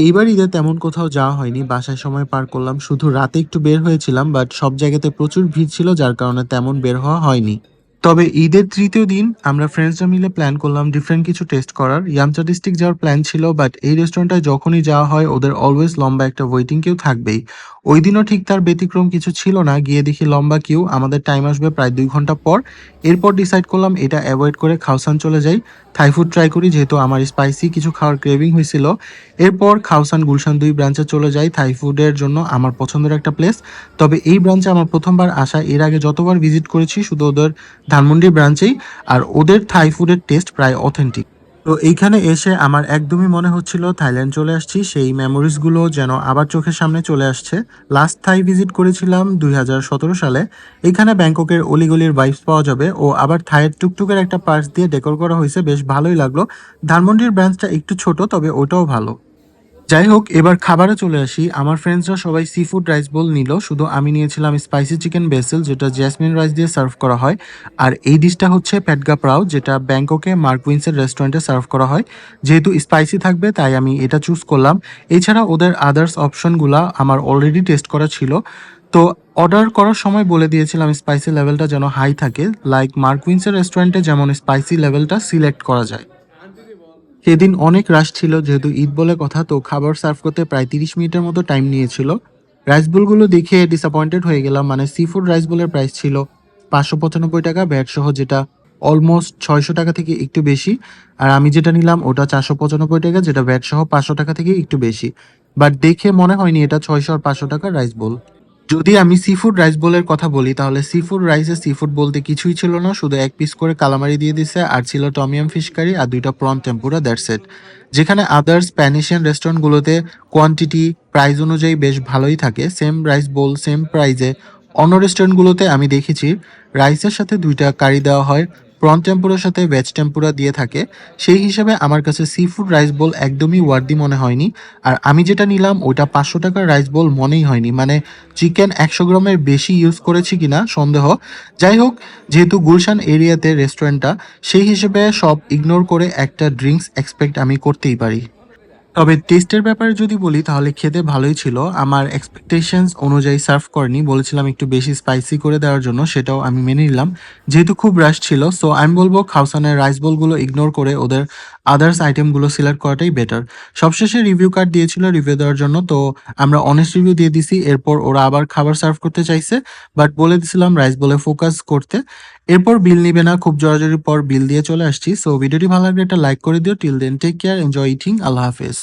এইবার ঈদে তেমন কোথাও যাওয়া হয়নি, বাসায় সময় পার করলাম, শুধু রাতে একটু বের হয়েছিলাম, বাট সব জায়গাতে প্রচুর ভিড় ছিল যার কারণে তেমন বের হওয়া হয়নি। তবে ঈদের তৃতীয় দিন আমরা ফ্রেন্ডসরা মিলে প্ল্যান করলাম ডিফারেন্ট কিছু টেস্ট করার। ইয়ামচা ডিস্ট্রিক্ট যাওয়ার প্ল্যান ছিল, বাট এই রেস্টুরেন্টটায় যখনই যাওয়া হয় ওদের অলওয়েজ লম্বা একটা ওয়েটিং কিউ থাকবেই। ওই দিনও ঠিক তার ব্যতিক্রম কিছু ছিল না, গিয়ে দেখি লম্বা কিউ, আমাদের টাইম আসবে প্রায় 2 ঘন্টা পর। এরপর ডিসাইড করলাম এটা অ্যাভয়েড করে খাওসান চলে যাই, থাই ফুড ট্রাই করি, যেহেতু আমার স্পাইসি কিছু খাওয়ার ক্রেভিং হয়েছিল। এরপর খাওসান গুলশান 2 ব্রাঞ্চে চলে যাই থাই ফুডের জন্য, আমার পছন্দের একটা প্লেস। তবে এই ব্রাঞ্চে আমার প্রথমবার আসা, এর আগে যতবার ভিজিট করেছি শুধু ওদের ধানমন্ডি ব্রাঞ্চেই, আর ওদের থাই ফুডের টেস্ট প্রায় অথেন্টিক। তো এইখানে এসে আমার একদমই মনে হচ্ছিল থাইল্যান্ড চলে আসছি, সেই মেমোরিজগুলো যেন আবার চোখের সামনে চলে আসছে। লাস্ট থাই ভিজিট করেছিলাম 2017 সালে। এখানে ব্যাংককের অলিগলির ভাইবস পাওয়া যাবে, ও আবার থাইয়ের টুকটুকের একটা পার্স দিয়ে ডেকোর করা হয়েছে, বেশ ভালোই লাগলো। ধানমন্ডির ব্রাঞ্চটা একটু ছোট, তবে ওটাও ভালো। যাই হোক, এবার খাবারে চলে আসি। আমার ফ্রেন্ডসরা সবাই সি ফুড রাইস বোল নিল, শুধু আমি নিয়েছিলাম স্পাইসি চিকেন বেসেল, যেটা জেসমিন রাইস দিয়ে সার্ভ করা হয়। আর এই ডিশটা হচ্ছে প্যাটগা প্রাও, যেটা ব্যাংককে মার্ক উইন্সের রেস্টুরেন্টে সার্ভ করা হয়। যেহেতু স্পাইসি থাকবে তাই আমি এটা চুজ করলাম। এছাড়া ওদের আদার্স অপশনগুলা আমার অলরেডি টেস্ট করা ছিল, তো অর্ডার করার সময় বলে দিয়েছিলাম স্পাইসি লেভেলটা যেন হাই থাকে, লাইক মার্ক উইন্সের রেস্টুরেন্টে যেমন স্পাইসি লেভেলটা সিলেক্ট করা যায়। সেদিন অনেক রাশ ছিল, যেহেতু ঈদ বলে কথা, তো খাবার সার্ভ করতে প্রায় 30 মিনিটের মতো টাইম নিয়েছিল। রাইস বোলগুলো দেখে ডিসঅ্যাপয়েন্টেড হয়ে গেলাম, মানে সি ফুড রাইস বোলের প্রাইস ছিল 595 টাকা ভ্যাট সহ, যেটা অলমোস্ট 600 টাকা থেকে একটু বেশি। আর আমি যেটা নিলাম ওটা 495 টাকা, যেটা ভ্যাট সহ 500 টাকা থেকে একটু বেশি। বাট দেখে মনে হয়নি এটা 600 আর 500 টাকার রাইস বোল। যদি আমি সি ফুড রাইস বোলের কথা বলি, তাহলে সি ফুড রাইসে সি ফুড বলতে কিছুই ছিল না, শুধু এক পিস করে কালামারি দিয়ে দিছে, আর ছিল টমিয়াম ফিশ কারি আর 2টা প্রন টেম্পুরা, দ্যাটস ইট। যেখানে আদার স্প্যানিশিয়ান রেস্টুরেন্টগুলোতে কোয়ান্টিটি প্রাইস অনুযায়ী বেশ ভালোই থাকে, সেম রাইস বোল সেম প্রাইজে। অন্য রেস্টুরেন্টগুলোতে আমি দেখেছি রাইসের সাথে 2টা কারি দেওয়া হয়, প্রন টেম্পুরার সাথে ভেজ টেম্পুরা দিয়ে থাকে। সেই হিসাবে আমার কাছে সি ফুড রাইস বোল একদমই ওয়ার্দি মনে হয়নি। আর আমি যেটা নিলাম ওইটা 500 টাকার রাইস বোল মনেই হয়নি, মানে চিকেন 100 গ্রামের বেশি ইউজ করেছি কিনা সন্দেহ। যাই হোক, যেহেতু গুলশান এরিয়াতে রেস্টুরেন্টটা, সেই হিসেবে সব ইগনোর করে একটা ড্রিঙ্কস এক্সপেক্ট আমি করতেই পারি। তবে টেস্টের ব্যাপারে যদি বলি, তাহলে খেতে ভালোই ছিল, আমার এক্সপেকটেশনস অনুযায়ী সার্ভ করেনি, বলেছিলাম একটু বেশি স্পাইসি করে দেওয়ার জন্য, সেটাও আমি মেনে নিলাম। যেহেতু খুব রাশ ছিল, সো আমি বলবো খাওসানের রাইস বোলগুলো ইগনোর করে ওদের আদার্স আইটেমগুলো সিলেক্ট করাটাই বেটার। সবশেষে রিভিউ কার্ড দিয়েছিল রিভিউ দেওয়ার জন্য, তো আমরা অনেস্ট রিভিউ দিয়ে দিছি। এরপর ওরা আবার খাবার সার্ভ করতে চাইছে, বাট বলে দিছিলাম রাইস বলে ফোকাস করতে। এরপর বিল নিবে না, খুব জোরাজোরির পর বিল দিয়ে চলে আসছি। সো ভিডিওটি ভালো লাগলে একটা লাইক করে দিও। Till then take care, enjoy eating, আল্লাহ হাফেজ।